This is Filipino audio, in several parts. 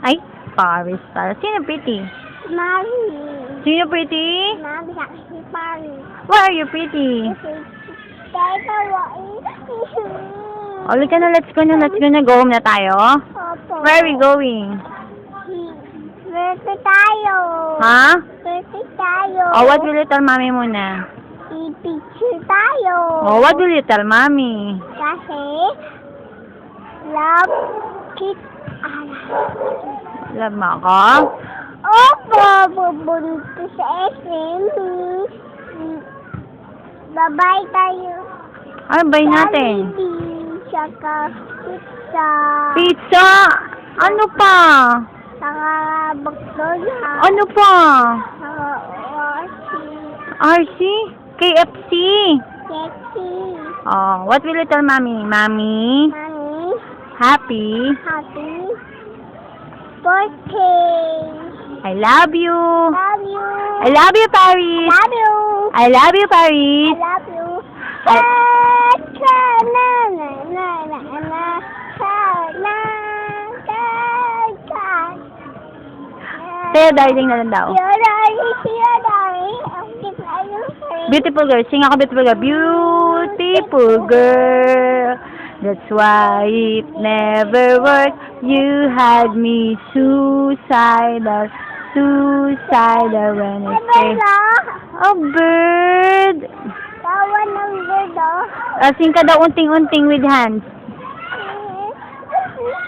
Ay, Paris. Sino pretty? Mami. Sino pretty? Mami sa si Paris. Why are you pretty? Dahil tawa Uli ka na, let's go na. Go home na tayo. Opo. Where are we going? Birthday tayo. Ha? Birthday tayo. Oh, what will you tell mommy muna? I-picture tayo. Oh, what will you tell mommy? Kasi, love kit. Love mo ako? Opo, pupunta sa SM. Bye-bye tayo. Ano ba natin? Jollibee, saka pizza. Pizza! Ano pa? Saka McDonald's. Ano pa? Saka RC? KFC? Sexy. Oh, what will you tell mommy? Mommy? Mami, Happy? happy birthday. I love you. Love you. I love you, Paris. Love you. I love you, Paris. I love you. Pero darling na lang daw. Beautiful girl. Sing ako, beautiful girl. Beautiful girl. That's why it never worked. You had me suicidal when I say, oh, bird. Tawa ng birdo. Sing ka daw unting-unting with hands.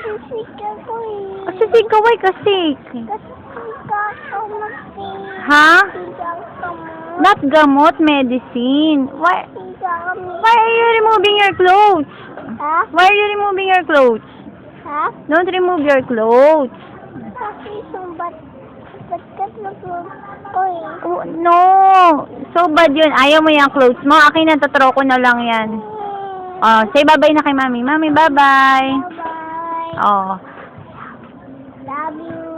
Sisika ko eh. Sing ka, why ka sick? Kasi sika ko mag-sing. Ha? Sika ko mo. Not gamot, medicine. Why Sika kami. are you removing your clothes? Ha? Why are you removing your clothes? Ha? Don't remove your clothes. Kasi sumbat. Ba't nag-vlog ko eh. Oh, no. So bad yun. Ayaw mo yung clothes mo. Akin na, tatro ko na lang yan. Oh, say bye-bye na kay mami. Mami, bye-bye. Bye-bye. Oh. Love you.